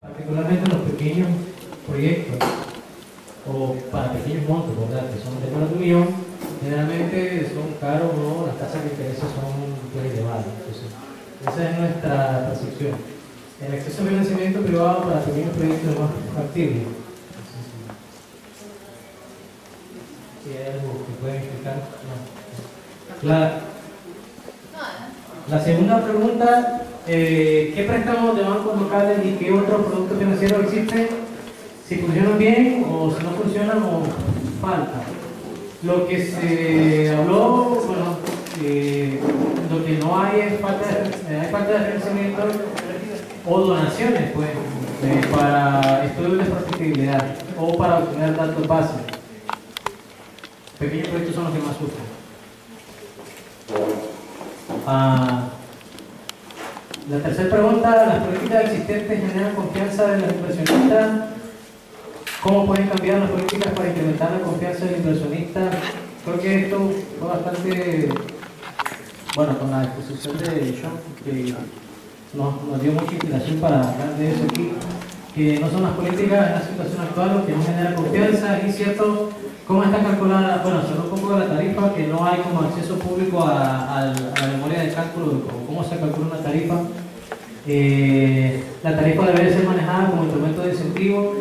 particularmente los pequeños proyectos o para pequeños montos, ¿verdad? Que son de menos de 1 millón, generalmente son caros o las tasas de interés son muy elevadas. Entonces, esa es nuestra percepción. El acceso a financiamiento privado para pequeños proyectos es más factible. Si hay algo que pueden explicar. No. La segunda pregunta, ¿qué préstamos de bancos locales y qué otros productos financieros existen? Si funcionan bien o si no funcionan o falta. Lo que se habló, bueno, lo que no hay es falta de financiamiento o donaciones, pues, para estudios de factibilidad o para obtener datos base. Pequeños proyectos son los que más sufren. La tercera pregunta, ¿las políticas existentes generan confianza de los inversionistas? ¿Cómo pueden cambiar las políticas para incrementar la confianza del inversionista? Creo que esto fue bastante, bueno, con la exposición de Sean, que nos dio mucha inspiración para hablar de eso aquí, que no son las políticas en la situación actual lo que no genera confianza. Es cierto, ¿cómo está calculada? Bueno, solo un poco de la tarifa, que no hay como acceso público a la memoria de cálculo de cómo se calcula una tarifa. La tarifa debe ser manejada como instrumento de incentivo.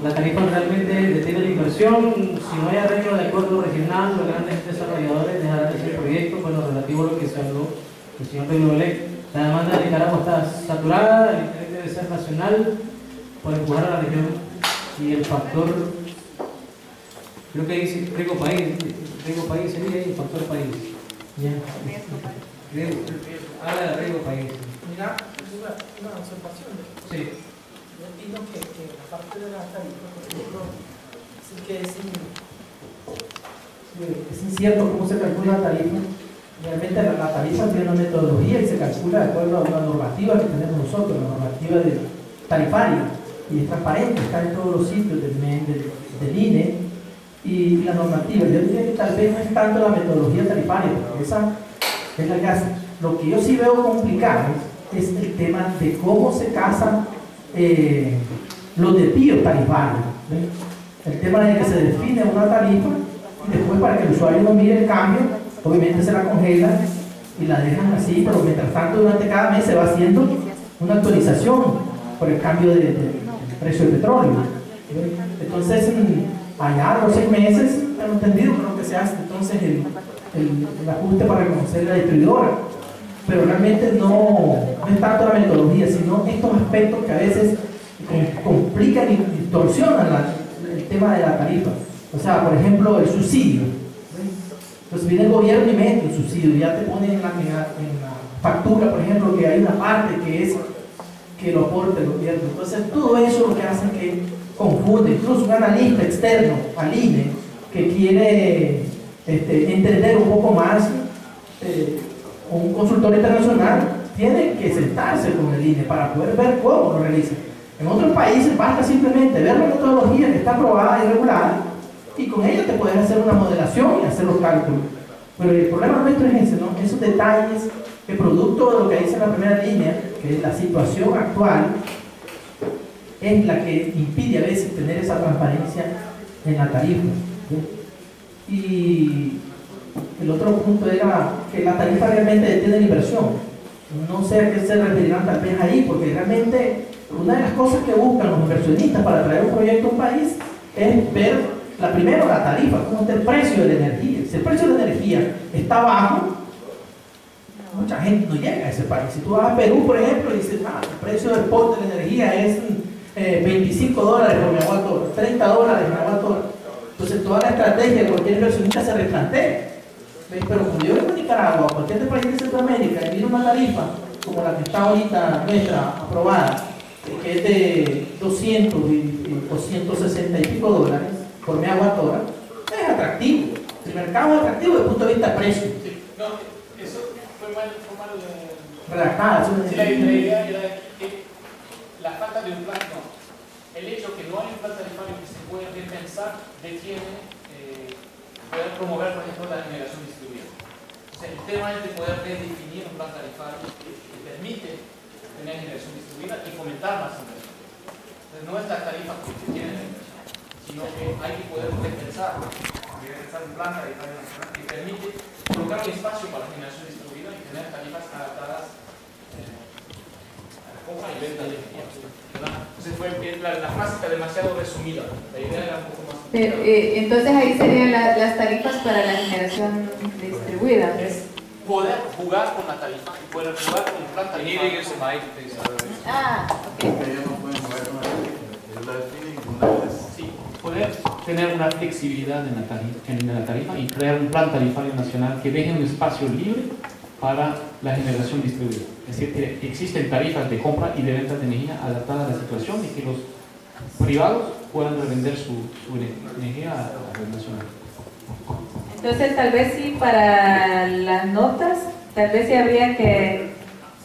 La tarifa realmente detiene la inversión. Si no hay arreglo de acuerdo regional, los grandes desarrolladores dejarán de hacer proyectos. Bueno, relativo a lo que se habló el señor Pedro. La demanda de Nicaragua está saturada, el interés debe ser nacional por empujar a la región y el factor, creo que dice rico país sería el factor país. Bien. Habla de rico país. Mira, una observación. Sí. Yo entiendo que la parte de la tarifa, por ejemplo, sí que es incierto cómo se calcula la tarifa. Realmente la tarifa tiene una metodología y se calcula de acuerdo a una normativa que tenemos nosotros, la normativa tarifaria, y es transparente, está en todos los sitios del INE, y la normativa. Yo diría que tal vez no es tanto la metodología tarifaria, porque esa es la que hace. Lo que yo sí veo complicado es el tema de cómo se casan los desvíos tarifarios. El tema de que se define una tarifa y después para que el usuario no mire el cambio, obviamente se la congelan y la dejan así, pero mientras tanto durante cada mes se va haciendo una actualización por el cambio del precio del petróleo. Entonces, allá a los 6 meses, tengo entendido que lo que se hace entonces el ajuste para reconocer la distribuidora. Pero realmente no es tanto la metodología, sino estos aspectos que a veces complican y distorsionan el tema de la tarifa. O sea, por ejemplo, el subsidio. Entonces viene el gobierno y mete el subsidio, ya te ponen en la factura, por ejemplo, que hay una parte que es que lo aporta el gobierno. Entonces todo eso lo que hace que confunde. Incluso un analista externo al INE que quiere entender un poco más, o un consultor internacional, tiene que sentarse con el INE para poder ver cómo lo realiza. En otros países basta simplemente ver la metodología que está aprobada y regulada, y con ella te puedes hacer una modelación y hacer los cálculos. Pero el problema nuestro es ese, ¿no? Esos detalles que producto de lo que dice la primera línea, que es la situación actual, es la que impide a veces tener esa transparencia en la tarifa. Y el otro punto era que la tarifa realmente detiene la inversión. No sé a qué se referirán tal vez ahí, porque realmente una de las cosas que buscan los inversionistas para traer un proyecto a un país es ver primero la tarifa, cómo está el precio de la energía. Si el precio de la energía está bajo, mucha gente no llega a ese país. Si tú vas a Perú, por ejemplo, y dices, el precio del porte de la energía es $25 por megawatt hora, $30 megawatt hora. Entonces toda la estrategia de cualquier inversionista se replantea. Pero cuando yo vengo a Nicaragua, o cualquier país de Centroamérica, y miro una tarifa como la que está ahorita nuestra aprobada, que es de 200 o 160 y pico dólares por megawatt hora, es atractivo. El mercado es atractivo desde el punto de vista de precio. Sí, no, eso fue mal redactada. Sí, la idea era que la falta de un plan, no. El hecho que no hay un plan tarifario que se puede repensar detiene poder promover, por ejemplo, la generación distribuida. O sea, el tema es de poder redefinir un plan tarifario que permite tener generación distribuida y fomentar más inversión. Entonces, no es la tarifa que tiene la inversión, sino que hay que poder repensar un plan tarifario nacional que permite colocar un espacio para la generación distribuida y tener tarifas adaptadas a la compra y venta de energía. Entonces la frase está demasiado resumida, la idea era un poco más... entonces ahí serían las tarifas para la generación distribuida. Es poder jugar con la tarifa y poder jugar con el plan tarifario. Ah, ok. Ellos no pueden jugar con la tarifa, ellos la definen una vez. Sí, poder tener una flexibilidad en la tarifa y crear un plan tarifario nacional que deje un espacio libre para la generación distribuida. Es decir, que existen tarifas de compra y de venta de energía adaptadas a la situación y que los privados puedan revender su energía a la red nacional. Entonces tal vez sí para las notas, tal vez sí habría que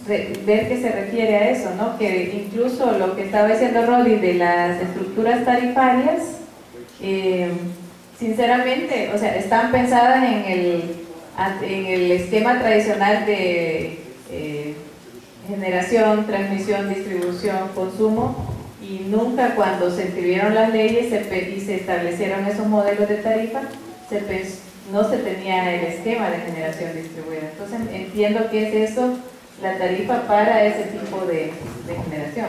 ver qué se refiere a eso, ¿no? Que incluso lo que estaba diciendo Roddy de las estructuras tarifarias, sinceramente, o sea, están pensadas en el esquema tradicional de generación, transmisión, distribución, consumo, y nunca cuando se escribieron las leyes y se establecieron esos modelos de tarifa, no se tenía el esquema de generación distribuida. Entonces entiendo que es eso, la tarifa para ese tipo de generación.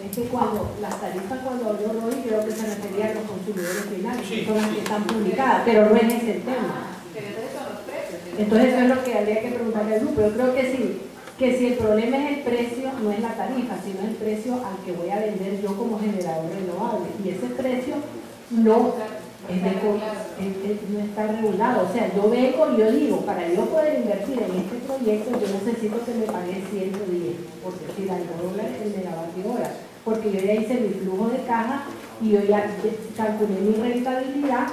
Es que cuando las tarifas, cuando habló Roy, creo que se refería a los consumidores finales, Sí, que son las sí. que están publicadas, pero no es ese el tema. Entonces eso es lo que habría que preguntarle al grupo. Yo creo que sí, que si el problema es el precio, no es la tarifa, sino el precio al que voy a vender yo como generador renovable. Y ese precio no está regulado. O sea, yo vengo y yo digo, para yo poder invertir en este proyecto, yo necesito que me pague 110, porque si la $1 el megavatio hora, porque yo ya hice mi flujo de caja y yo ya calculé mi rentabilidad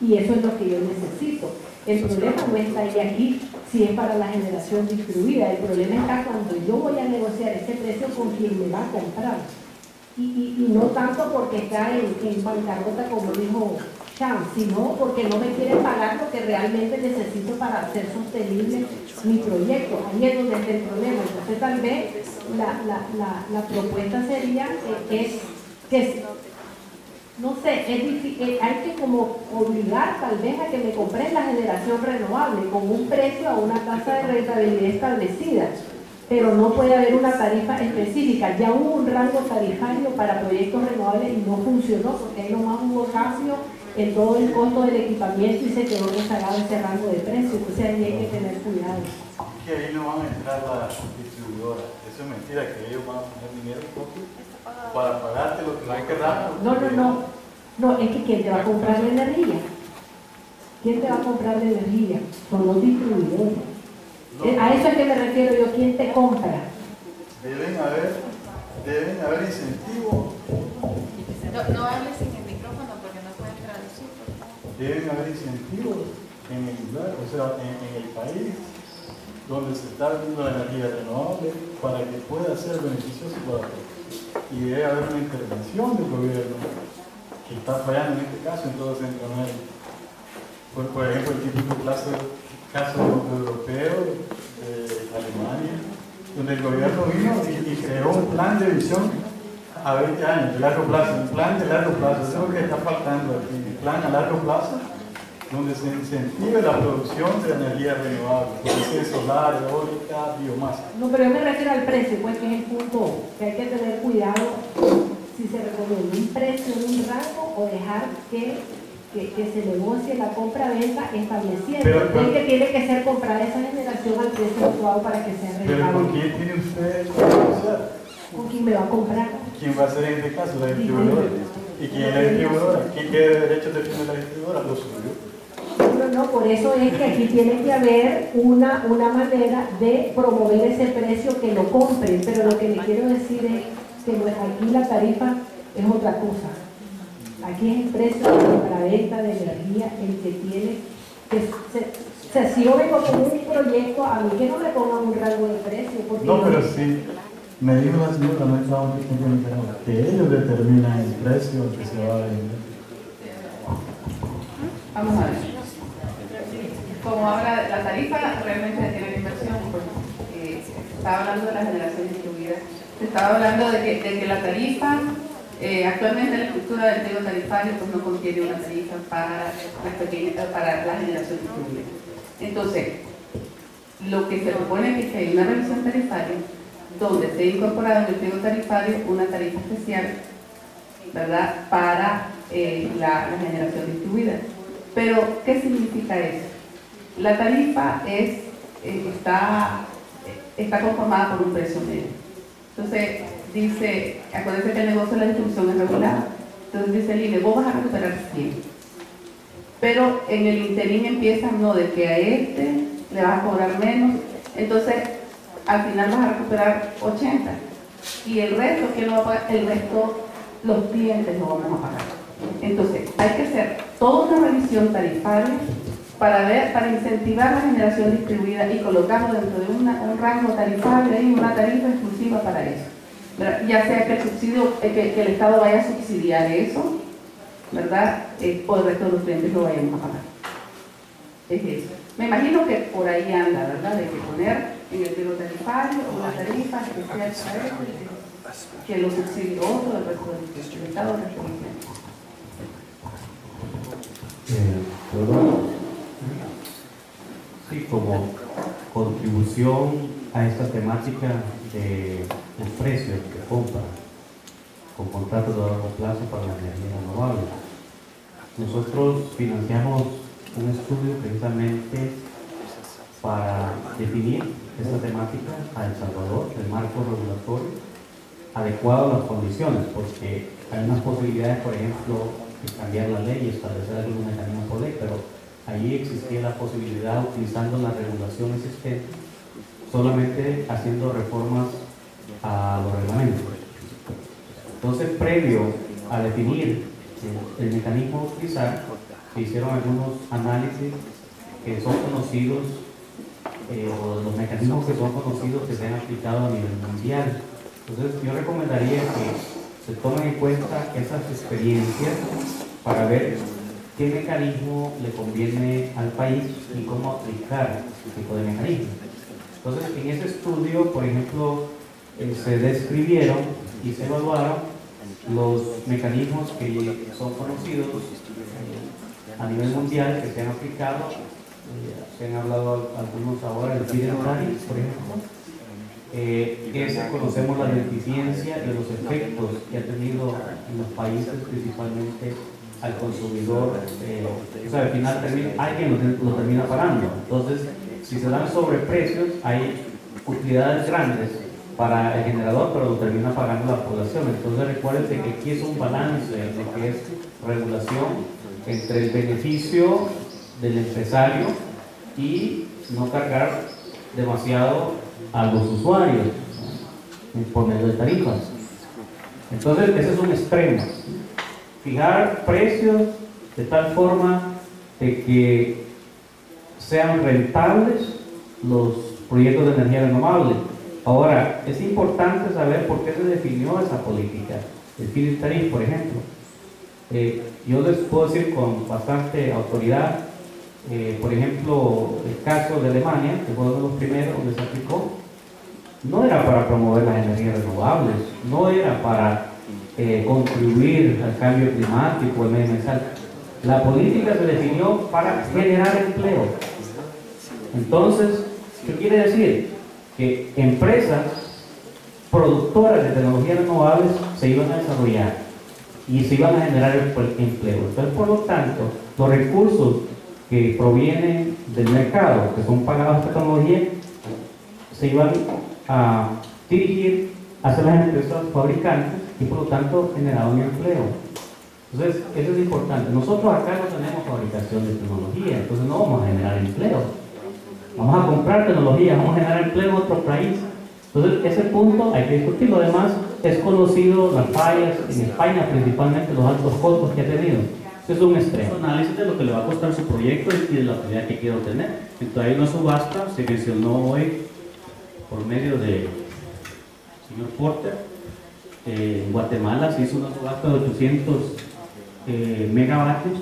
y eso es lo que yo necesito. El problema no está ahí aquí si es para la generación distribuida. El problema está cuando yo voy a negociar ese precio con quien me va a comprar. Y no tanto porque está en bancarrota, como dijo Chan, sino porque no me quieren pagar lo que realmente necesito para hacer sostenible mi proyecto. Ahí es donde está el problema. Entonces tal vez la propuesta sería que no sé, es difícil, hay que como obligar tal vez a que me compren la generación renovable con un precio a una tasa de rentabilidad establecida, pero no puede haber una tarifa específica. Ya hubo un rango tarifario para proyectos renovables y no funcionó porque ahí nomás hubo cambio en todo el costo del equipamiento y se quedó rezagado ese rango de precio. Entonces ahí hay que tener cuidado. Que ahí no van a entrar las distribuidoras. Eso es mentira, que ellos van a poner dinero para pagarte lo que va a quedar. No, es que ¿quién te va a comprar la energía? ¿Quién te va a comprar la energía? Son los distribuidores. A eso es que me refiero yo, ¿quién te compra? Deben haber incentivos. No hables en el micrófono porque no pueden traducir. Deben haber incentivos en el lugar, o sea, en el país donde se está viendo la energía renovable para que pueda ser beneficioso para todos. Y debe haber una intervención del gobierno que está fallando en este caso en todo Centroamérica. Por ejemplo, el típico caso europeo de Alemania, donde el gobierno vino y creó un plan de visión a 20 años, de largo plazo, un plan de largo plazo. Eso es lo que está faltando aquí, un plan a largo plazo donde se incentive la producción de energía renovable, puede ser solar, eólica, biomasa. No, pero yo me refiero al precio, pues que es el punto que hay que tener cuidado si se recomienda un precio en un rango o dejar que se negocie la compra-venta estableciendo que tiene que ser comprada esa generación al precio actuado para que sea rentable. Pero ¿con quién tiene usted que negociar? ¿Con quién me va a comprar? ¿Quién va a ser en este caso? La distribuidora. ¿Y quién es la distribuidora? ¿Qué derechos tiene la distribuidora? Los suyos. No, por eso es que aquí tiene que haber una manera de promover ese precio que lo compren, pero lo que le quiero decir es que aquí la tarifa es otra cosa. Aquí es el precio de compraventa de energía el que tiene que si yo vengo con un proyecto, a mí que no me pongan un rango de precio. No, pero sí, me dijo la señora, no estaba mucho tiempo en Nicaragua, que ellos determinan el precio al que se va a vender. Vamos a ver. Como habla la tarifa, realmente tiene la inversión, pues, estaba hablando de la generación distribuida, se estaba hablando de que la tarifa, actualmente la estructura del pliego tarifario pues no contiene una tarifa para la generación distribuida. Entonces, lo que se propone es que hay una revisión tarifaria donde se ha incorporado en el pliego tarifario una tarifa especial, ¿verdad?, para la generación distribuida. Pero, ¿qué significa eso? La tarifa está conformada por un precio medio. Entonces, dice, acuérdense que el negocio de la distribución es regulado. Entonces dice el INE, vos vas a recuperar 100. Pero en el interín empiezan, no, de que a este le vas a cobrar menos. Entonces, al final vas a recuperar 80. Y el resto, ¿quién lo va a pagar? El resto, los clientes lo vamos a pagar. Entonces, hay que hacer toda una revisión tarifaria para incentivar la generación distribuida y colocarlo dentro de un rango tarifario y una tarifa exclusiva para eso. ¿Verdad? Ya sea que el subsidio, que el Estado vaya a subsidiar eso, ¿verdad? O el resto de los clientes lo vayan a pagar. Es eso. Me imagino que por ahí anda, ¿verdad? De que poner en el pliego tarifario una tarifa especial para eso, que lo subsidie otro del resto del Estado de Sí, como contribución a esta temática de los precios de compra con contratos de largo plazo para la energía renovable. Nosotros financiamos un estudio precisamente para definir esta temática a El Salvador, el marco regulatorio adecuado a las condiciones, porque hay unas posibilidades, por ejemplo, de cambiar la ley y establecer algún mecanismo por ley, pero allí existía la posibilidad, utilizando la regulación existente, solamente haciendo reformas a los reglamentos. Entonces, previo a definir el mecanismo a utilizar, se hicieron algunos análisis que son conocidos, o los mecanismos que son conocidos que se han aplicado a nivel mundial. Entonces, yo recomendaría que se tomen en cuenta esas experiencias para ver qué mecanismo le conviene al país y cómo aplicar ese tipo de mecanismo. Entonces, en ese estudio, por ejemplo, se describieron y se evaluaron los mecanismos que son conocidos a nivel mundial, que se han aplicado. Se han hablado algunos ahora, el feed-in tariff, por ejemplo. Conocemos la deficiencia y los efectos que ha tenido en los países, principalmente al consumidor. O sea, al final alguien lo termina pagando. Entonces, si se dan sobreprecios, hay utilidades grandes para el generador, pero lo termina pagando la población. Entonces, recuerden que aquí es un balance de lo que es regulación entre el beneficio del empresario y no cargar demasiado a los usuarios por medio de tarifas. Entonces, ese es un extremo. Fijar precios de tal forma de que sean rentables los proyectos de energía renovable. Ahora, es importante saber por qué se definió esa política. El feed-in tariff, por ejemplo. Yo les puedo decir con bastante autoridad, por ejemplo, el caso de Alemania, que fue uno de los primeros donde se aplicó, no era para promover las energías renovables, no era para contribuir al cambio climático, el medio ambiental. La política se definió para generar empleo. Entonces, ¿qué quiere decir? Que empresas productoras de tecnologías renovables se iban a desarrollar y se iban a generar empleo. Entonces, por lo tanto, los recursos que provienen del mercado, que son pagados a esta tecnología, se iban a dirigir hacia las empresas fabricantes y por lo tanto generaban empleo. Entonces, eso es importante. Nosotros acá no tenemos fabricación de tecnología, entonces no vamos a generar empleo. Vamos a comprar tecnología, vamos a generar empleo en otro país. Entonces, ese punto hay que discutirlo. Además, es conocido las fallas en España, principalmente los altos costos que ha tenido. Eso es un extremo. Análisis de lo que le va a costar su proyecto y de la utilidad que quiere obtener. Entonces, hay una subasta, se mencionó hoy por medio del señor Porter. En Guatemala se hizo una subasta de 800 megavatios.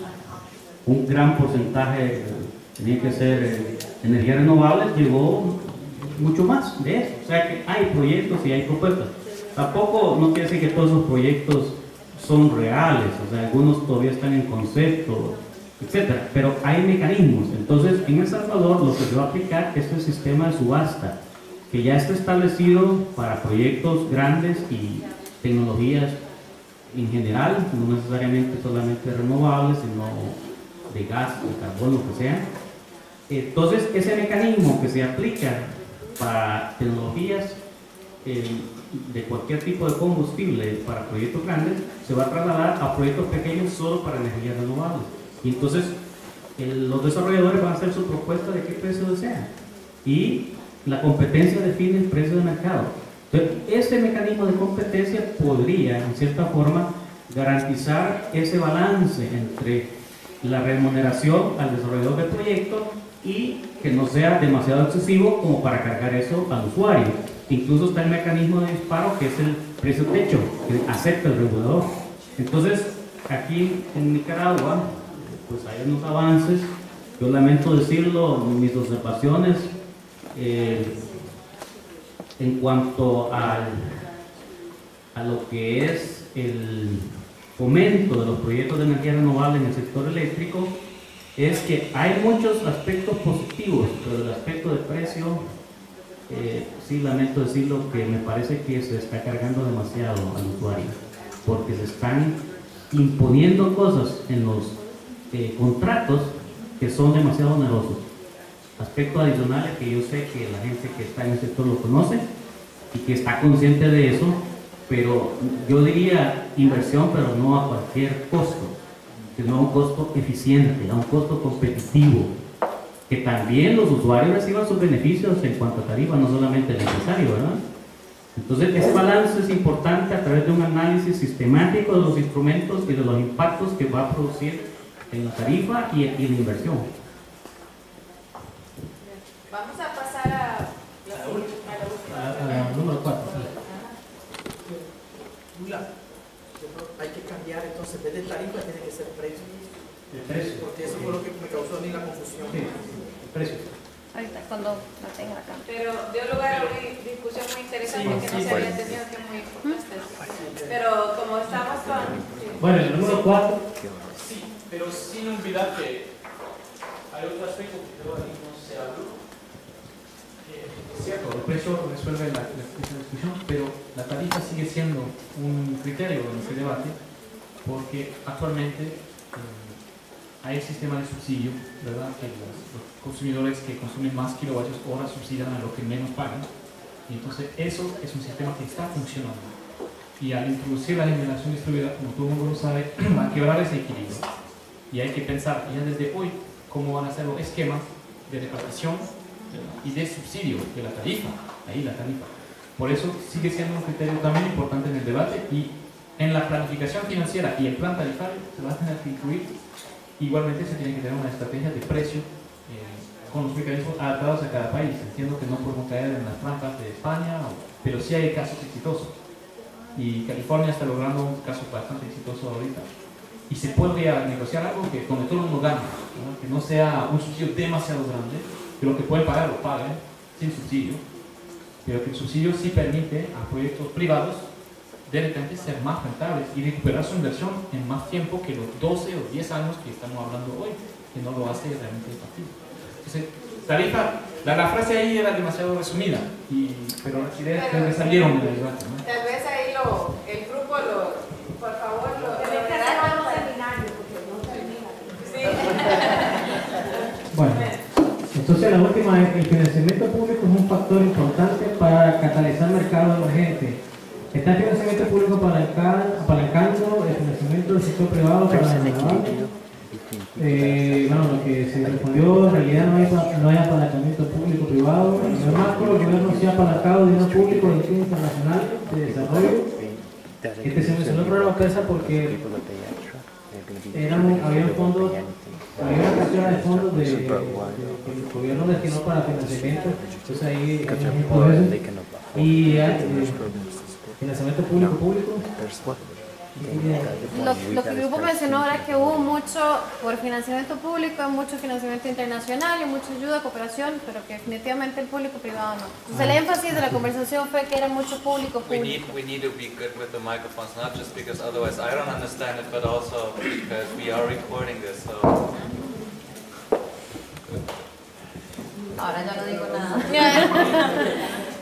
Un gran porcentaje tenía que ser energía renovable, llegó mucho más de eso. O sea que hay proyectos y hay propuestas. Tampoco no quiere decir que todos esos proyectos son reales, o sea, algunos todavía están en concepto, etcétera, pero hay mecanismos. Entonces, en El Salvador lo que se va a aplicar es el sistema de subasta, que ya está establecido para proyectos grandes y tecnologías en general, no necesariamente solamente renovables, sino de gas, de carbón, lo que sea. Entonces, ese mecanismo que se aplica para tecnologías de cualquier tipo de combustible para proyectos grandes se va a trasladar a proyectos pequeños solo para energías renovables. Y entonces los desarrolladores van a hacer su propuesta de qué precio desean. Y la competencia define el precio de mercado. Entonces, este mecanismo de competencia podría, en cierta forma, garantizar ese balance entre la remuneración al desarrollador del proyecto y que no sea demasiado excesivo como para cargar eso al usuario. Incluso está el mecanismo de disparo, que es el precio techo, que acepta el regulador. Entonces, aquí en Nicaragua, pues hay unos avances. Yo lamento decirlo, mis observaciones en cuanto a lo que es el fomento de los proyectos de energía renovable en el sector eléctrico, es que hay muchos aspectos positivos, pero el aspecto de precio, sí lamento decirlo, que me parece que se está cargando demasiado al usuario, porque se están imponiendo cosas en los contratos que son demasiado onerosos. Aspectos adicionales que yo sé que la gente que está en el sector lo conoce y que está consciente de eso, pero yo diría inversión, pero no a cualquier costo, sino a un costo eficiente, a un costo competitivo, que también los usuarios reciban sus beneficios en cuanto a tarifa, no solamente el empresario, ¿verdad? Entonces, ese balance es importante a través de un análisis sistemático de los instrumentos y de los impactos que va a producir en la tarifa y en la inversión. Vamos a pasar a la número 4. Hay que cambiar, entonces, en vez de tarifa tiene que ser precio. El precio. Porque eso fue lo que me causó a mí la confusión. Sí, el precio. Ahorita, cuando la tenga acá. Pero dio lugar a una discusión muy interesante que no se había entendido, que es muy importante. Pero como estamos con... Bueno, el número 4. Sí, pero sin olvidar que hay otro aspecto que todavía no se habló. Es cierto, el precio resuelve la discusión, pero la tarifa sigue siendo un criterio en este debate, porque actualmente hay el sistema de subsidio, ¿verdad? Que los consumidores que consumen más kilovatios hora subsidian a los que menos pagan, y entonces eso es un sistema que está funcionando. Y al introducir la generación distribuida, como todo el mundo lo sabe, va a quebrar ese equilibrio. Y hay que pensar ya desde hoy cómo van a ser los esquemas de repartición y de subsidio de la tarifa, ahí la tarifa. Por eso sigue siendo un criterio también importante en el debate, y en la planificación financiera y el plan tarifario se va a tener que incluir. Igualmente se tiene que tener una estrategia de precio con los mecanismos adaptados a cada país. Entiendo que no podemos caer en las trampas de España, pero sí hay casos exitosos. Y California está logrando un caso bastante exitoso ahorita. Y se podría negociar algo que donde todo el mundo gana, ¿no? Que no sea un subsidio demasiado grande, que lo que pueden pagar lo paguen sin subsidio, pero que el subsidio sí permite a proyectos privados de repente ser más rentables y recuperar su inversión en más tiempo que los 12 o 10 años que estamos hablando hoy, que no lo hace realmente efectivo. Entonces, tarifa, la frase ahí era demasiado resumida, pero las ideas que salieron del debate, ¿no? Tal vez ahí el grupo por favor, Bueno, entonces la última es que el financiamiento público es un factor importante para catalizar mercados emergentes. Está el financiamiento público apalancando el financiamiento del sector privado para las renovables. Bueno, lo que se respondió, en realidad no hay apalancamiento público-privado. No es más por lo que no se ha apalancado dinero público del Fondo Internacional de Desarrollo. Se mencionó el programa PESA porque había fondos, había una cantidad de fondos que el gobierno destinó para financiamiento, entonces ahí hay un ejemplo de eso. Y financiamiento público, Lo que el grupo mencionó era que hubo mucho por financiamiento público, mucho financiamiento internacional y mucha ayuda, cooperación, pero que definitivamente el público privado no. Entonces el énfasis de la conversación fue que era mucho público. We need to be good with the microphones, not just because otherwise I don't understand it, but also because we are recording this. So. Ahora ya no digo nada.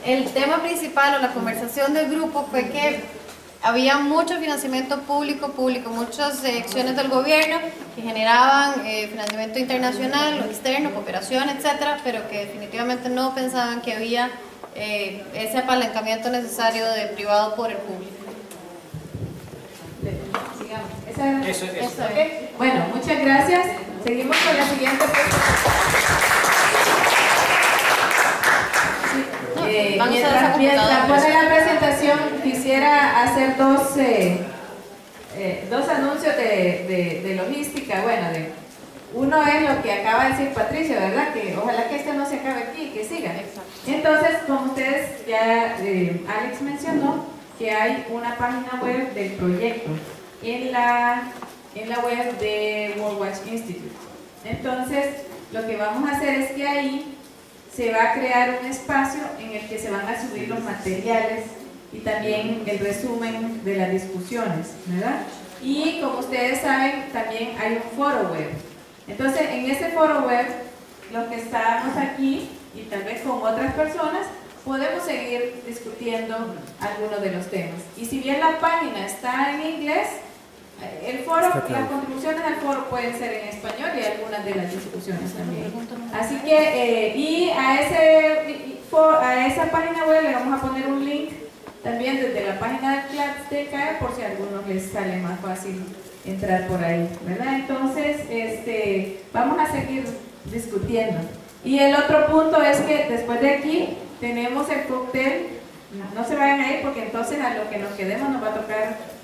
El tema principal o la conversación del grupo fue que había mucho financiamiento público, muchas acciones del gobierno que generaban financiamiento internacional o externo, cooperación, etcétera, pero que definitivamente no pensaban que había ese apalancamiento necesario de privado por el público. Sigamos. Eso. Okay. Bueno, muchas gracias. Seguimos con la siguiente mientras pone la presentación, quisiera hacer dos anuncios de logística. Bueno, uno es lo que acaba de decir Patricia, ¿verdad? Que ojalá que esto no se acabe aquí, que siga. Entonces, como ustedes ya, Alex mencionó, que hay una página web del proyecto en la web de World Watch Institute. Entonces, lo que vamos a hacer es que ahí se va a crear un espacio en el que se van a subir los materiales y también el resumen de las discusiones, ¿verdad? Y como ustedes saben, también hay un foro web. Entonces, en ese foro web, los que estamos aquí y tal vez con otras personas, podemos seguir discutiendo algunos de los temas. Y si bien la página está en inglés, el foro, las contribuciones al foro pueden ser en español y algunas de las discusiones también. Así que, y a esa página web le vamos a poner un link también desde la página del CLATS de CAE por si a algunos les sale más fácil entrar por ahí, ¿verdad? Entonces, vamos a seguir discutiendo. Y el otro punto es que después de aquí tenemos el cóctel. No se vayan a ir porque entonces a lo que nos quedemos nos va a tocar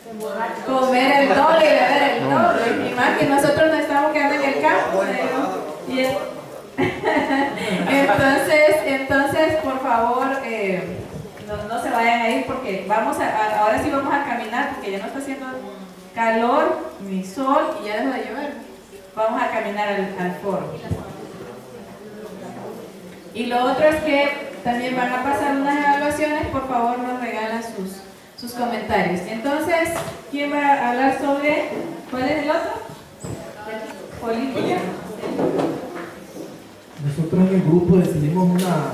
comer el doble y beber el doble. Y más que nosotros nos estamos quedando en el campo. Entonces, por favor, no se vayan a ir porque ahora sí vamos a caminar porque ya no está haciendo calor ni sol y ya dejó de llover. Vamos a caminar al foro. Y lo otro es que también van a pasar unas evaluaciones, por favor nos regalan sus comentarios. Entonces, ¿quién va a hablar sobre, cuál es el otro? Política. Nosotros en el grupo decidimos una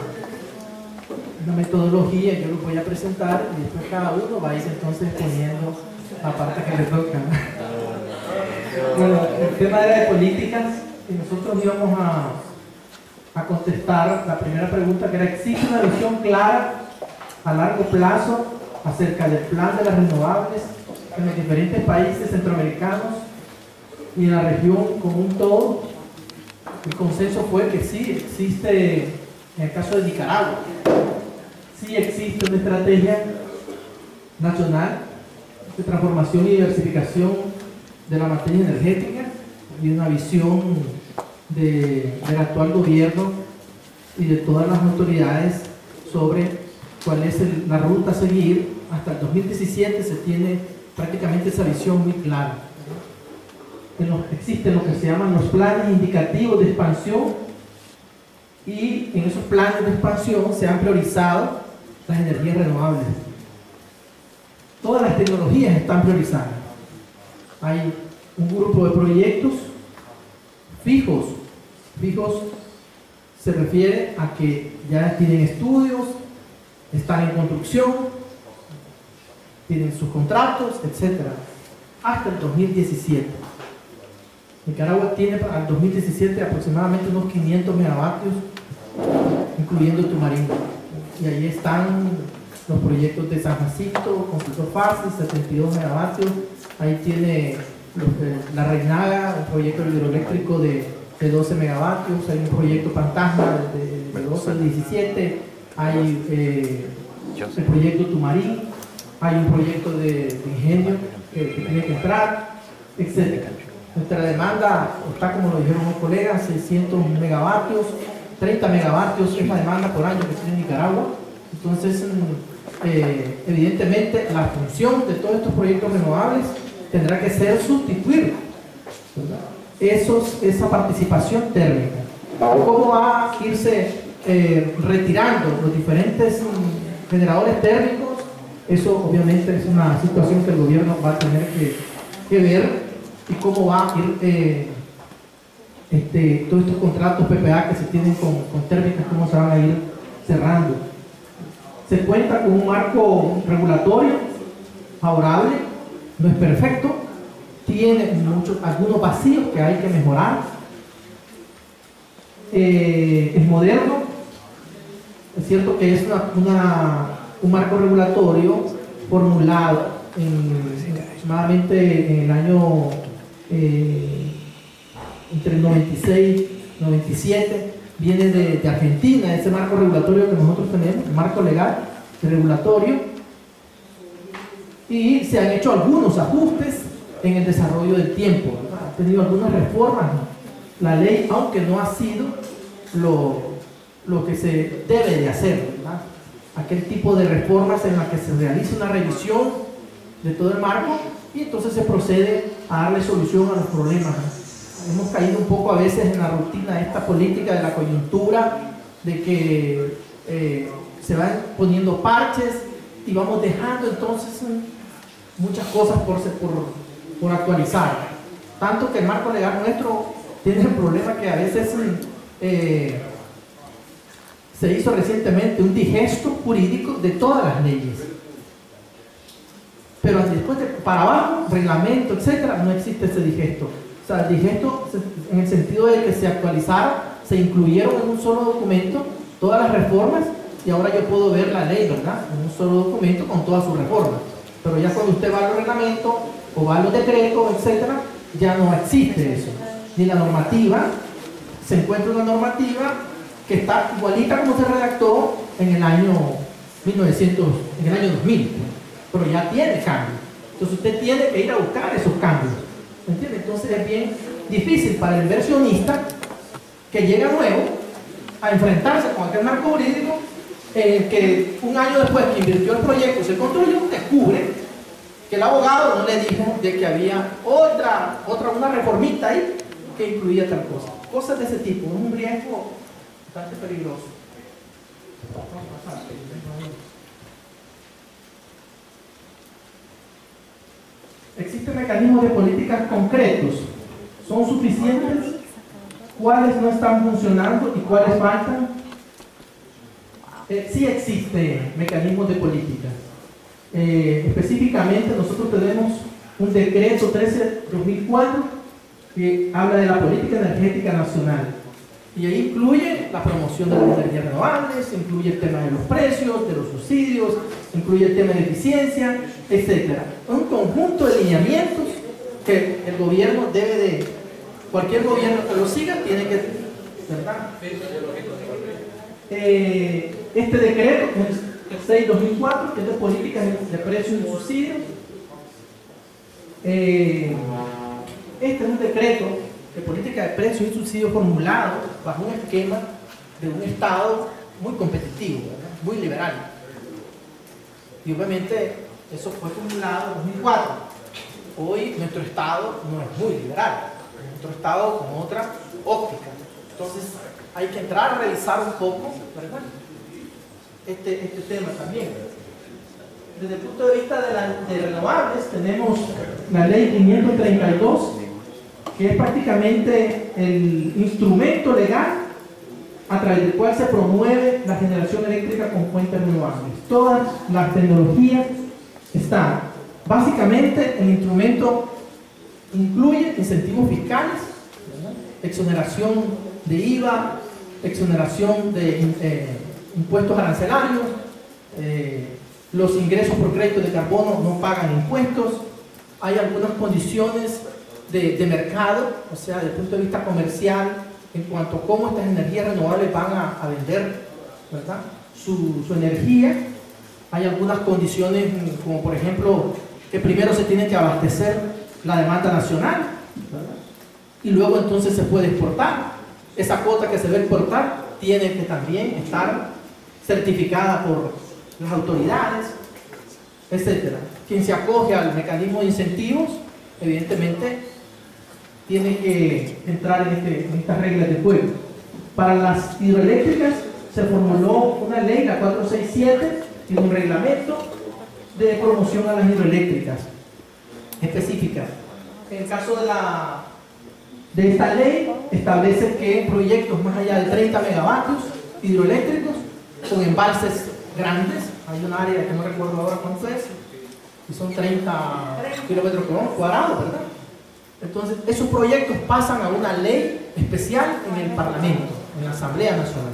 metodología, yo lo voy a presentar y después cada uno va a ir entonces poniendo la parte que le toca. Bueno, el tema era de políticas y nosotros íbamos a contestar la primera pregunta, que era: ¿existe una visión clara a largo plazo acerca del plan de las renovables en los diferentes países centroamericanos y en la región como un todo? El consenso fue que sí existe. En el caso de Nicaragua, sí existe una estrategia nacional de transformación y diversificación de la materia energética y una visión del actual gobierno y de todas las autoridades sobre cuál es la ruta a seguir. Hasta el 2017 se tiene prácticamente esa visión muy clara. Existen lo que se llaman los planes indicativos de expansión y en esos planes de expansión se han priorizado las energías renovables. Todas las tecnologías están priorizadas. Hay un grupo de proyectos fijos se refiere a que ya tienen estudios, están en construcción, tienen sus contratos, etc. Hasta el 2017. Nicaragua tiene para el 2017 aproximadamente unos 500 megavatios, incluyendo Tumaringo. Y ahí están los proyectos de San Jacinto, Consultor Fácil, 72 megavatios. Ahí tiene la Reinaga, un proyecto hidroeléctrico de 12 megavatios. Hay un proyecto Fantasma de 12 a 17. Hay el proyecto Tumarín. Hay un proyecto de ingenio que tiene que entrar, etc. Nuestra demanda está, como lo dijeron los colegas, 600 megavatios, 30 megavatios es la demanda por año que tiene Nicaragua. Entonces, evidentemente, la función de todos estos proyectos renovables tendrá que ser sustituir, ¿verdad? Esa participación térmica. ¿Cómo va a irse retirando los diferentes generadores térmicos? Eso obviamente es una situación que el gobierno va a tener que ver, y cómo va a ir todos estos contratos PPA que se tienen con térmicas, cómo se van a ir cerrando. Se cuenta con un marco regulatorio favorable, no es perfecto, tiene algunos vacíos que hay que mejorar. Es moderno, es cierto que es un marco regulatorio formulado aproximadamente en el año entre el 96 y 97, viene de Argentina, ese marco regulatorio que nosotros tenemos, el marco legal regulatorio, y se han hecho algunos ajustes en el desarrollo del tiempo, ¿verdad? Ha tenido algunas reformas la ley, aunque no ha sido lo que se debe de hacer, ¿verdad? Aquel tipo de reformas en la que se realiza una revisión de todo el marco y entonces se procede a darle solución a los problemas. Hemos caído un poco a veces en la rutina esta política de la coyuntura, de que se van poniendo parches y vamos dejando entonces muchas cosas por actualizar. Tanto que el marco legal nuestro tiene el problema que a veces se hizo recientemente un digesto jurídico de todas las leyes, pero después para abajo, reglamento, etcétera, no existe ese digesto. O sea, el digesto en el sentido de que se actualizaron, se incluyeron en un solo documento todas las reformas, y ahora yo puedo ver la ley, ¿verdad?, en un solo documento con todas sus reformas. Pero ya cuando usted va a los reglamentos o va a los decretos, etcétera, ya no existe eso. Ni la normativa, se encuentra una normativa que está igualita como se redactó en el año 2000, pero ya tiene cambios. Entonces usted tiene que ir a buscar esos cambios, ¿me entiende? Entonces es bien difícil para el inversionista que llega nuevo a enfrentarse con aquel marco jurídico que un año después que invirtió el proyecto, se construyó, descubre que el abogado no le dijo de que había una reformita ahí que incluía tal cosa. Cosas de ese tipo, es un riesgo bastante peligroso. Existen mecanismos de políticas concretos. ¿Son suficientes? ¿Cuáles no están funcionando y cuáles faltan? Sí existen mecanismos de política. Específicamente nosotros tenemos un decreto 13/2004 que habla de la política energética nacional, y ahí incluye la promoción de las energías renovables, incluye el tema de los precios, de los subsidios, incluye el tema de eficiencia, etc. Un conjunto de lineamientos que el gobierno cualquier gobierno que lo siga tiene que, ¿verdad? Este decreto, el 6/2004, que es de políticas de precios y subsidios, este es un decreto de política de precios y subsidios formulado bajo un esquema de un Estado muy competitivo, ¿verdad?, muy liberal. Y obviamente eso fue formulado en 2004. Hoy nuestro Estado no es muy liberal, es nuestro Estado con otra óptica. Entonces hay que entrar a revisar un poco, ¿verdad?, este tema también. Desde el punto de vista de renovables, tenemos la ley 532, que es prácticamente el instrumento legal a través del cual se promueve la generación eléctrica con fuentes renovables. Todas las tecnologías están. Básicamente el instrumento incluye incentivos fiscales, ¿verdad?, exoneración de IVA, exoneración de impuestos arancelarios, los ingresos por crédito de carbono no pagan impuestos, hay algunas condiciones de mercado, o sea, desde el punto de vista comercial, en cuanto a cómo estas energías renovables van a vender, ¿verdad?, su energía. Hay algunas condiciones, como por ejemplo, que primero se tiene que abastecer la demanda nacional, ¿verdad?, y luego entonces se puede exportar. Esa cuota que se va a exportar tiene que también estar certificada por las autoridades, etc. Quien se acoge al mecanismo de incentivos evidentemente tiene que entrar en estas reglas de juego. Para las hidroeléctricas se formuló una ley, la 467, y un reglamento de promoción a las hidroeléctricas específicas. En el caso de esta ley, establece que proyectos más allá de 30 megavatios hidroeléctricos con embalses grandes, hay un área que no recuerdo ahora cuánto es, y son 30 kilómetros cuadrados, ¿verdad? Entonces, esos proyectos pasan a una ley especial en el Parlamento, en la Asamblea Nacional.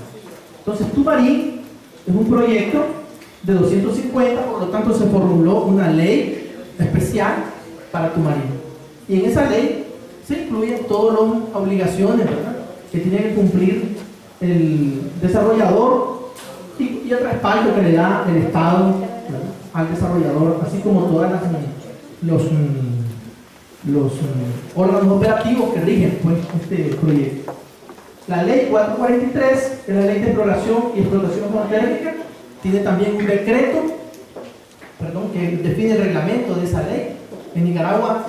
Entonces, Tumarí es un proyecto de 250, por lo tanto se formuló una ley especial para Tumarí. Y en esa ley se incluyen todas las obligaciones, ¿verdad?, que tiene que cumplir el desarrollador y el respaldo que le da el Estado, ¿verdad?, al desarrollador, así como todos los órganos operativos que rigen pues este proyecto. La ley 443, que es la ley de exploración y explotación geotérmica, tiene también un decreto, que define el reglamento de esa ley. En Nicaragua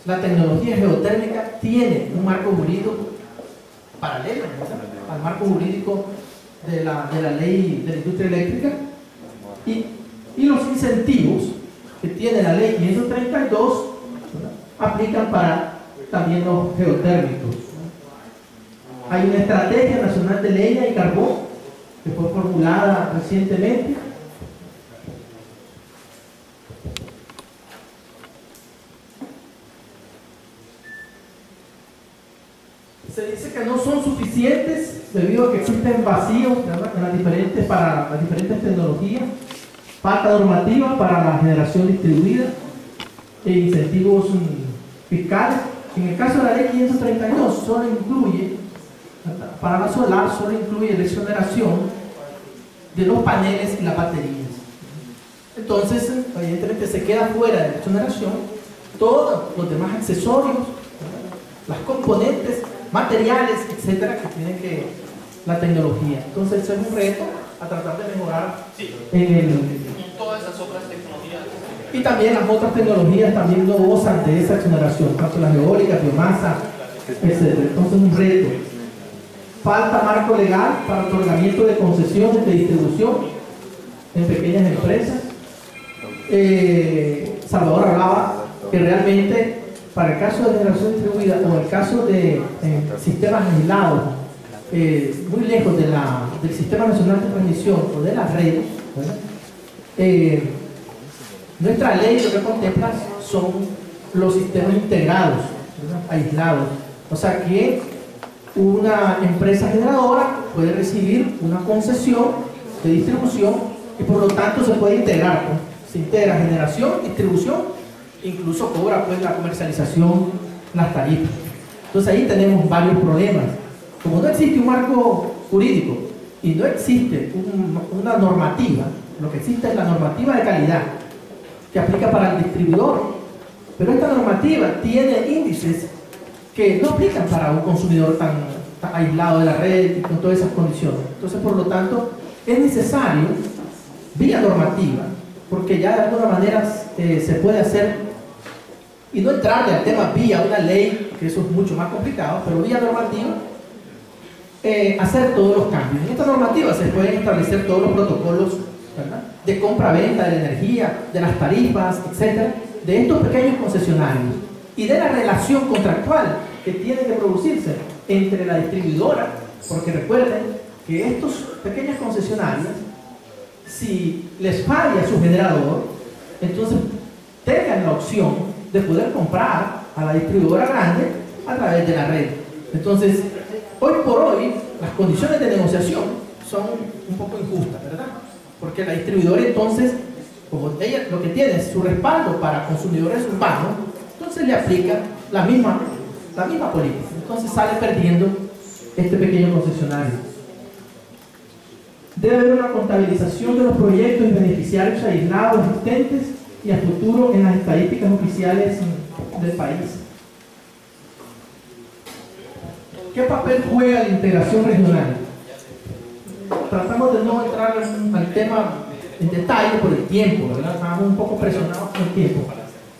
la tecnología geotérmica tiene un marco jurídico paralelo, ¿verdad?, al marco jurídico de la ley de la industria eléctrica, y los incentivos que tiene la ley 532, ¿verdad?, aplican para también los geotérmicos. Hay una estrategia nacional de leña y carbón que fue formulada recientemente. Se dice que no son suficientes debido a que existen vacíos, ¿verdad?, para las diferentes tecnologías, falta normativa para la generación distribuida e incentivos fiscales. En el caso de la ley 532 solo incluye, para la solar, solo incluye la exoneración de los paneles y las baterías. Entonces, evidentemente se queda fuera de la exoneración todos los demás accesorios, ¿verdad?, las componentes, materiales, etcétera, que tiene la tecnología. Entonces, eso es un reto a tratar de mejorar todas esas otras tecnologías. Y también las otras tecnologías también no gozan de esa exoneración, tanto las eólicas, biomasa, etcétera. Entonces, es un reto. Falta marco legal para otorgamiento de concesiones de distribución en pequeñas empresas. Salvador hablaba que realmente para el caso de generación distribuida o el caso de sistemas aislados, muy lejos del Sistema Nacional de Transmisión o de las redes, nuestra ley lo que contempla son los sistemas integrados, ¿verdad?, aislados. O sea que una empresa generadora puede recibir una concesión de distribución y por lo tanto se puede integrar, ¿no? Se integra generación, distribución, incluso cobra pues la comercialización, las tarifas. Entonces ahí tenemos varios problemas. Como no existe un marco jurídico y no existe una normativa, lo que existe es la normativa de calidad que aplica para el distribuidor, pero esta normativa tiene índices que no aplican para un consumidor tan aislado de la red y con todas esas condiciones. Entonces, por lo tanto, es necesario, vía normativa, porque ya de alguna manera se puede hacer, y no entrarle al tema vía una ley, que eso es mucho más complicado, pero vía normativa, hacer todos los cambios. En esta normativa se pueden establecer todos los protocolos, ¿verdad?, de compra-venta de la energía, de las tarifas, etcétera, de estos pequeños concesionarios y de la relación contractual que tiene que producirse entre la distribuidora, porque recuerden que estos pequeños concesionarios, si les falla su generador, entonces tengan la opción de poder comprar a la distribuidora grande a través de la red. Entonces, hoy por hoy, las condiciones de negociación son un poco injustas, ¿verdad? Porque la distribuidora entonces, como ella lo que tiene es su respaldo para consumidores urbanos, entonces le aplica la misma política. Entonces sale perdiendo este pequeño concesionario. Debe haber una contabilización de los proyectos y beneficiarios aislados existentes y a futuro en las estadísticas oficiales del país. ¿Qué papel juega la integración regional? Tratamos de no entrar al tema en detalle por el tiempo, ¿verdad? Estamos un poco presionados por el tiempo.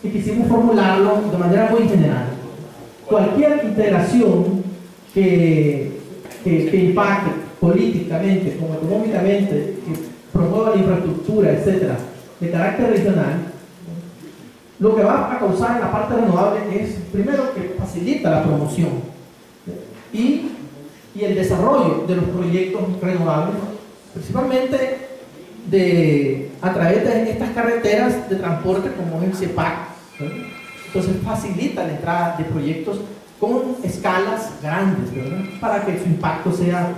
y quisimos formularlo de manera muy general. Cualquier integración que impacte políticamente, como económicamente, que promueva la infraestructura, etcétera, de carácter regional, lo que va a causar en la parte renovable es, primero, que facilita la promoción y el desarrollo de los proyectos renovables, principalmente a través de estas carreteras de transporte como es el CEPAC. Entonces facilita la entrada de proyectos con escalas grandes, ¿verdad?, para que su impacto sea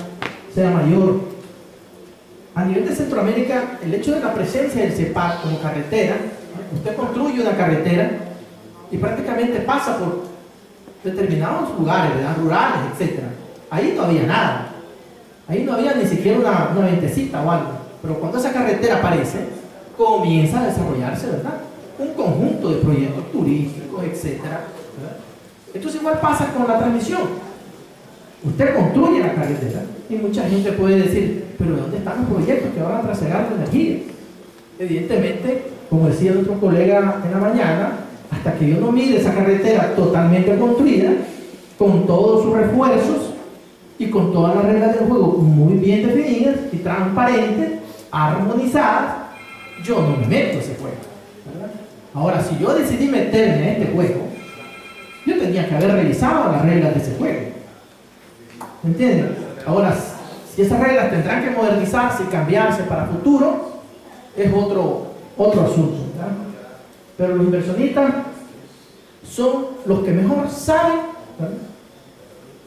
mayor. A nivel de Centroamérica, el hecho de la presencia del CEPAC como carretera, usted construye una carretera y prácticamente pasa por determinados lugares, ¿verdad?, rurales, etc. Ahí no había nada, ahí no había ni siquiera una ventecita o algo, pero cuando esa carretera aparece, comienza a desarrollarse, ¿verdad?, un conjunto de proyectos turísticos, etc. Entonces igual pasa con la transmisión. Usted construye la carretera y mucha gente puede decir, pero ¿dónde están los proyectos que van a trasegar la energía? Evidentemente, como decía el otro colega en la mañana, hasta que yo no mire esa carretera totalmente construida, con todos sus refuerzos y con todas las reglas del juego muy bien definidas y transparentes, armonizadas, yo no me meto a ese juego, ¿verdad? Ahora, si yo decidí meterme en este juego, yo tenía que haber revisado las reglas de ese juego. ¿Me entienden? Ahora, si esas reglas tendrán que modernizarse y cambiarse para futuro, es otro asunto, ¿verdad? Pero los inversionistas son los que mejor saben, ¿verdad?,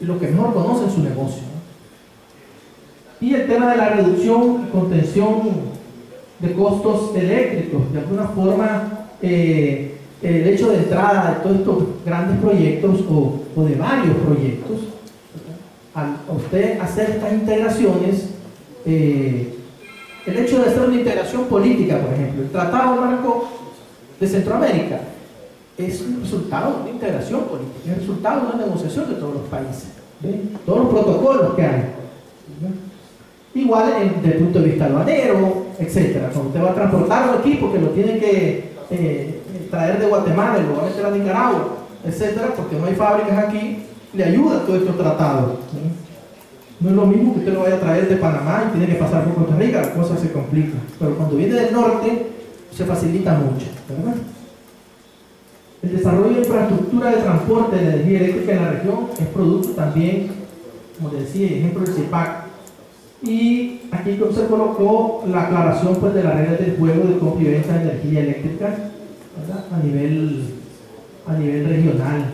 y los que mejor conocen su negocio, ¿no? Y el tema de la reducción y contención de costos eléctricos, de alguna forma, el hecho de entrada de todos estos grandes proyectos o de varios proyectos, al usted hacer estas integraciones, el hecho de hacer una integración política, por ejemplo, el Tratado Marco de Centroamérica es un resultado de una integración política, es el resultado de una negociación de todos los países, ¿sí?, todos los protocolos que hay, ¿sí?, igual desde el punto de vista aduanero, etcétera. Cuando usted va a transportar un equipo que lo tiene que traer de Guatemala y lo va a meter a Nicaragua, etcétera, porque no hay fábricas aquí, le ayuda a todos estos tratados, ¿sí? No es lo mismo que usted lo vaya a traer de Panamá y tiene que pasar por Costa Rica, la cosa se complica. Pero cuando viene del norte, se facilita mucho, ¿verdad? El desarrollo de infraestructura de transporte de energía eléctrica en la región es producto también, como les decía, ejemplo del CEPAC. Y aquí se colocó la aclaración, pues, de las reglas del juego de compra y venta de energía eléctrica, ¿verdad?, a nivel regional.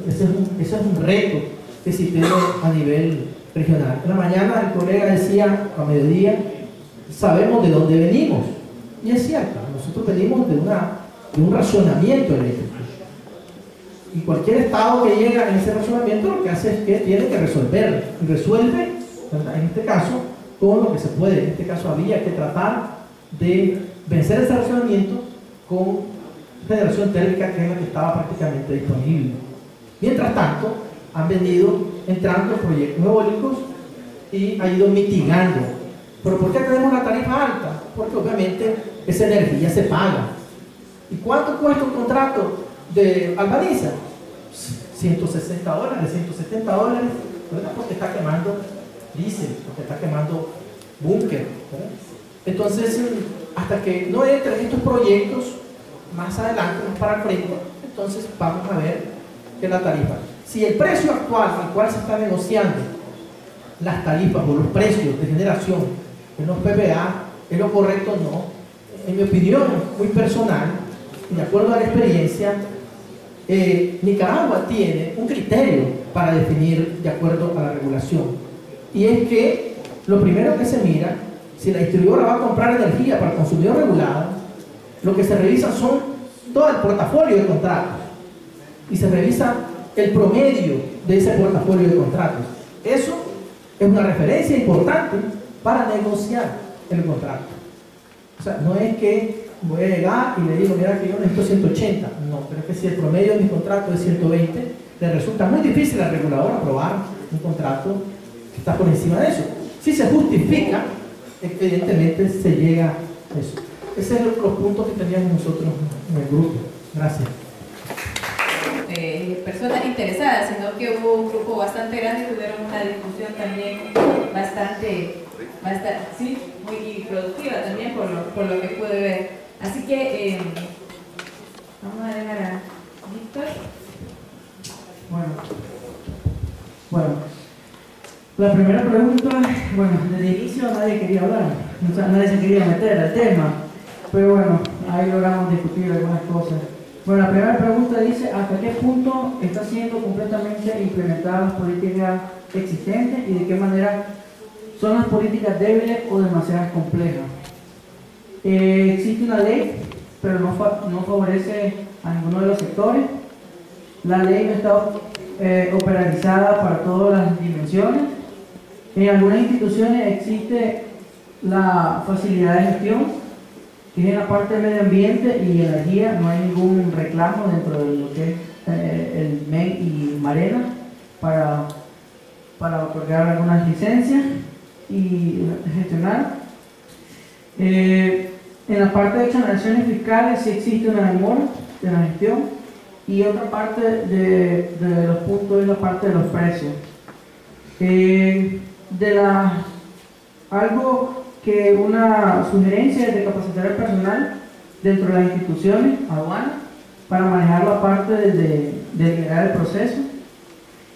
Ese es un reto que se tiene a nivel regional. En la mañana el colega decía, a mediodía, sabemos de dónde venimos. Y es cierto, nosotros venimos de un racionamiento eléctrico. Y cualquier estado que llega en ese racionamiento lo que hace es que tiene que resolver. Y resuelve, ¿verdad?, en este caso, todo lo que se puede. En este caso había que tratar de vencer ese racionamiento con generación térmica, que es la que estaba prácticamente disponible. Mientras tanto, han venido entrando proyectos eólicos y ha ido mitigando. ¿Pero por qué tenemos la tarifa alta? Porque obviamente esa energía se paga. ¿Y cuánto cuesta un contrato de Albaniza? $160, $170, ¿verdad?, porque está quemando diésel, porque está quemando búnker, ¿verdad? Entonces, hasta que no entren estos proyectos más adelante, más para el frente, entonces vamos a ver que la tarifa, si el precio actual al cual se está negociando las tarifas o los precios de generación en los PPA es lo correcto o no, en mi opinión muy personal, y de acuerdo a la experiencia, Nicaragua tiene un criterio para definir de acuerdo a la regulación, y es que lo primero que se mira, si la distribuidora va a comprar energía para el consumidor regulado, lo que se revisa son todo el portafolio de contratos y se revisa el promedio de ese portafolio de contratos. Eso es una referencia importante para negociar el contrato. O sea, no es que voy a llegar y le digo, mira que yo necesito 180, no, pero es que si el promedio de mi contrato es 120, le resulta muy difícil al regulador aprobar un contrato que está por encima de eso. Si se justifica, evidentemente se llega a eso. Esos son los puntos que teníamos nosotros en el grupo. Gracias. personas interesadas, sino que hubo un grupo bastante grande y tuvieron una discusión también bastante sí, muy productiva también por lo que pude ver. Así que vamos a dejar a Víctor. Bueno, la primera pregunta, bueno, desde el inicio nadie quería hablar, o sea, nadie se quería meter al tema, pero bueno, ahí logramos discutir algunas cosas. Bueno, la primera pregunta dice, ¿hasta qué punto está siendo completamente implementadas las políticas existentes y de qué manera son las políticas débiles o demasiado complejas? Existe una ley, pero no favorece a ninguno de los sectores. La ley no está operarizada para todas las dimensiones. En algunas instituciones existe la facilidad de gestión, que es en la parte de medio ambiente y energía. No hay ningún reclamo dentro de lo que es el MEN y Marena para otorgar algunas licencias y gestionar. En la parte de exoneraciones fiscales sí existe una demora de la gestión, y otra parte de los puntos es la parte de los precios. Algo que una sugerencia es de capacitar al personal dentro de las instituciones, aduanas, para manejar la parte de liderar el proceso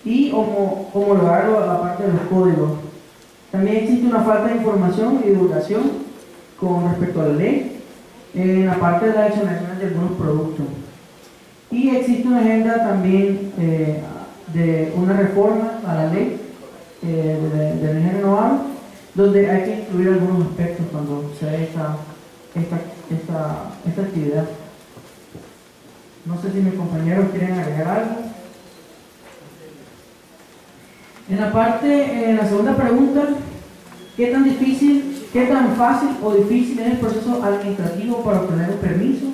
y homologar la parte de los códigos. También existe una falta de información y divulgación con respecto a la ley en la parte de las exoneraciones de algunos productos. Y existe una agenda también de una reforma a la ley de energía renovable, donde hay que incluir algunos aspectos cuando se dé esta actividad. No sé si mis compañeros quieren agregar algo. En la segunda pregunta, ¿qué tan fácil o difícil es el proceso administrativo para obtener un permiso?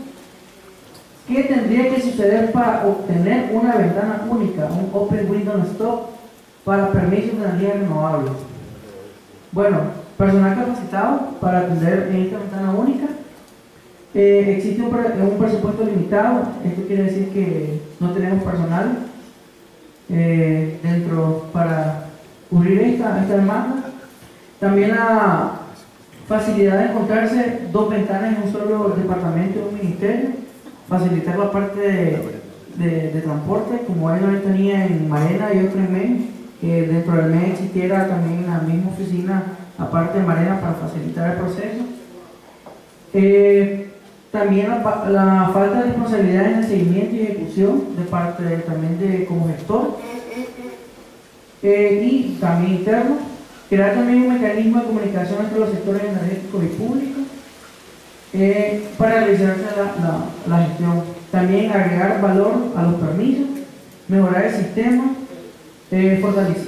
¿Qué tendría que suceder para obtener una ventana única, un Open Window Stop, para permisos de energía renovable? Bueno, personal capacitado para atender en esta ventana única. Existe un presupuesto limitado. Esto quiere decir que no tenemos personal dentro para cubrir esta demanda. También la facilidad de encontrarse dos ventanas en un solo departamento de un ministerio, facilitar la parte de transporte, como hay una ventanilla en Marena y otra en MEN, que dentro del MEN existiera también la misma oficina aparte de Marena para facilitar el proceso. También la falta de responsabilidad en el seguimiento y ejecución de parte también de como gestor, y también interno. Crear también un mecanismo de comunicación entre los sectores energéticos y públicos para realizar la gestión. También agregar valor a los permisos, mejorar el sistema, fortalecer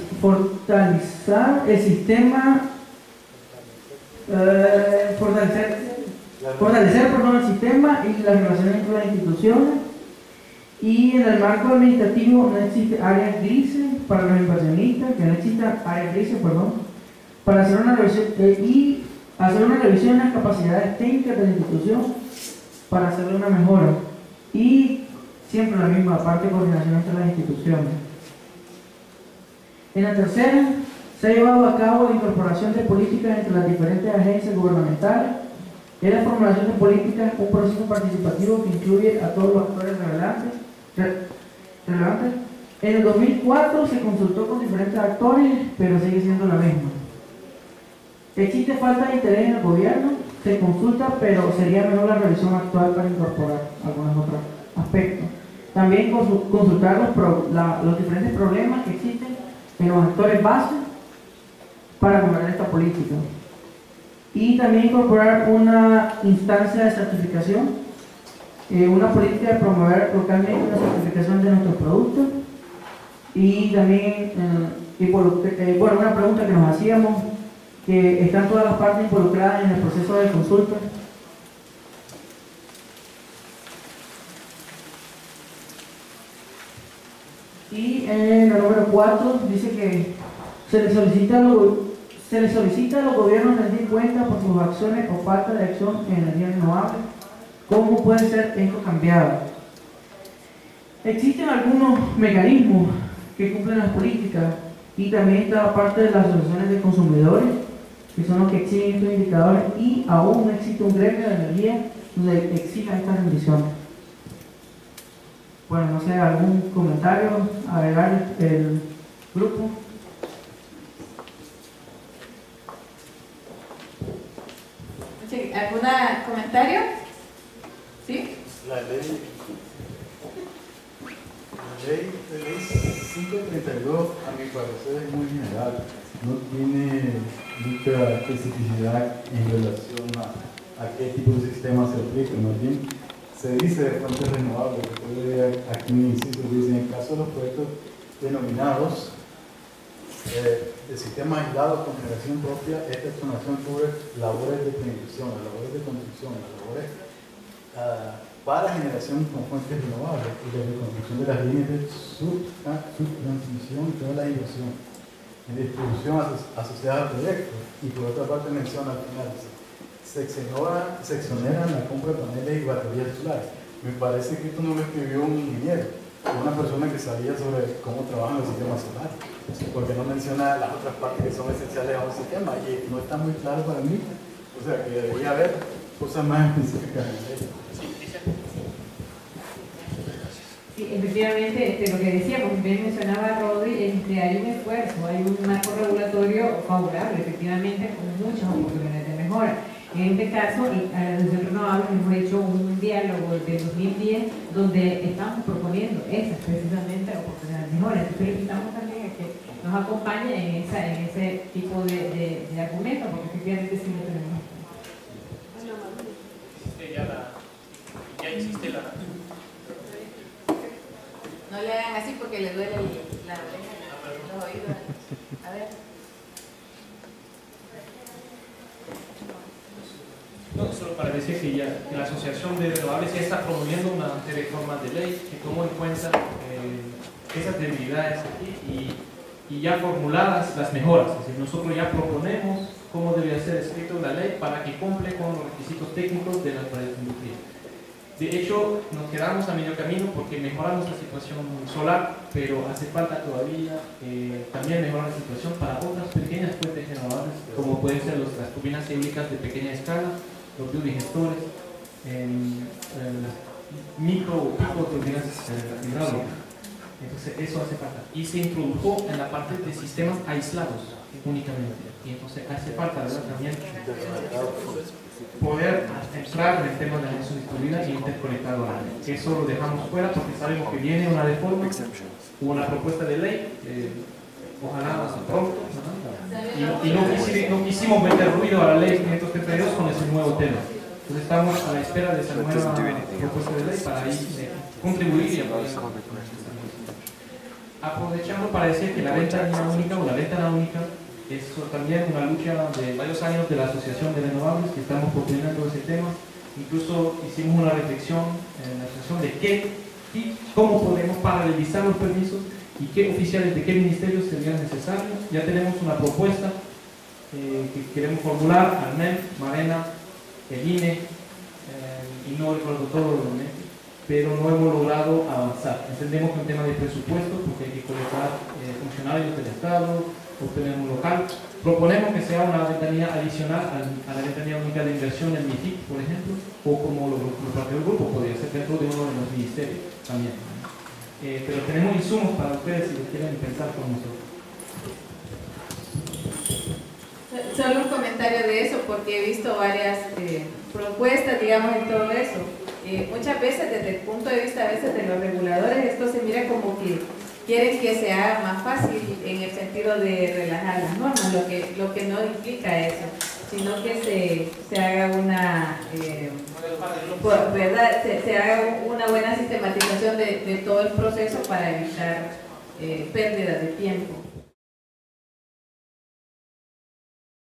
el sistema, fortalecer el sistema y las relaciones entre las instituciones. Y en el marco administrativo no existe áreas grises para los inversionistas, que no existan áreas grises, para hacer una revisión y hacer una revisión de las capacidades técnicas de la institución para hacerle una mejora. Y siempre la misma parte de coordinación entre las instituciones. En la tercera, se ha llevado a cabo la incorporación de políticas entre las diferentes agencias gubernamentales. Es la formulación de políticas un proceso participativo que incluye a todos los actores relevantes. En el 2004 se consultó con diferentes actores, pero sigue siendo la misma. Existe falta de interés en el gobierno, se consulta, pero sería mejor la revisión actual para incorporar algunos otros aspectos. También consultar los diferentes problemas que existen en los actores base para mejorar esta política. Y también incorporar una instancia de certificación, una política de promover localmente la certificación de nuestros productos. Y también, una pregunta que nos hacíamos, que están todas las partes involucradas en el proceso de consulta. Y en el número 4 dice que se le solicita a los gobiernos rendir cuenta por sus acciones o falta de acción en energía renovable. ¿Cómo puede ser esto cambiado? Existen algunos mecanismos que cumplen las políticas y también está parte de las asociaciones de consumidores, que son los que exigen estos indicadores, y aún no existe un gremio de energía donde exija estas rendiciones. Bueno, no sé, algún comentario, agregar el grupo. ¿Algún comentario? ¿Sí? La ley 532, a mi parecer, es muy general. No tiene mucha especificidad en relación a qué tipo de sistema se aplica. Más bien, se dice de fuentes renovables. Aquí en el inciso dice, en el caso de los proyectos denominados de sistema aislado con generación propia, esta exoneración cubre labores de construcción, las labores para generación con fuentes renovables y la reconstrucción de las líneas de subtransmisión y toda la inversión en distribución asociada al proyecto. Y por otra parte menciona al final, se exoneran la compra de paneles y baterías solares. Me parece que esto no lo escribió un ingeniero, una persona que sabía sobre cómo trabajan los sistemas solares, porque no menciona las otras partes que son esenciales a un sistema y no está muy claro para mí. O sea que debería haber cosas más específicas en la ley. Sí, efectivamente, lo que decía, como bien mencionaba Rodri, hay un esfuerzo, hay un marco regulatorio favorable, efectivamente, con muchas oportunidades de mejora. En este caso, a la Asociación Renovables hemos hecho un diálogo de 2010 donde estamos proponiendo esas precisamente oportunidades de mejora. Entonces, invitamos también a que nos acompañen en ese tipo de argumentos, porque efectivamente sí lo tenemos. Ya existe la... No le hagan así porque le duele los oídos. A ver. No, solo para decir que ya la Asociación de Renovables ya está promoviendo una reforma de ley que toma en cuenta esas debilidades y ya formuladas las mejoras. Es decir, nosotros ya proponemos cómo debería ser escrito la ley para que cumple con los requisitos técnicos de la industria. De hecho, nos quedamos a medio camino porque mejoramos la situación solar, pero hace falta todavía también mejorar la situación para otras pequeñas fuentes renovables, como pueden ser las turbinas eólicas de pequeña escala, los biodigestores, las micro o pico turbinas hidráulicas. Entonces, eso hace falta. Y se introdujo en la parte de sistemas aislados únicamente. Y entonces hace falta, ¿verdad?, también poder entrar en el tema de la generación distribuida y interconectado a la red. Eso lo dejamos fuera porque sabemos que viene una reforma o una propuesta de ley, ojalá pronto, ¿no? Y no quisimos meter ruido a la ley 532 con ese nuevo tema. Entonces estamos a la espera de esa nueva propuesta de ley para ahí contribuir y apoyar. Aprovechando para decir que la venta única o la venta única es también una lucha de varios años de la Asociación de Renovables, que estamos proponiendo ese tema. Incluso hicimos una reflexión en la asociación de cómo podemos paralelizar los permisos y qué oficiales de qué ministerios serían necesarios. Ya tenemos una propuesta que queremos formular al MEM, Marena, el INE, y no recuerdo todo realmente, pero no hemos logrado avanzar. Entendemos que es un tema de presupuesto, porque hay que colectar funcionarios del Estado, obtener un local. Proponemos que sea una ventanilla adicional a la ventanilla única de inversión en MIFIC, por ejemplo, o como lo planteó el grupo, podría ser dentro de uno de los ministerios también. Pero tenemos insumos para ustedes si quieren pensar con nosotros. Solo un comentario de eso, porque he visto varias propuestas, digamos, en todo eso. Muchas veces, desde el punto de vista a veces de los reguladores, esto se mira como que quieren que se haga más fácil en el sentido de relajar las normas, lo que no implica eso, sino que se haga una ¿verdad? Se haga una buena sistematización de todo el proceso para evitar pérdidas de tiempo.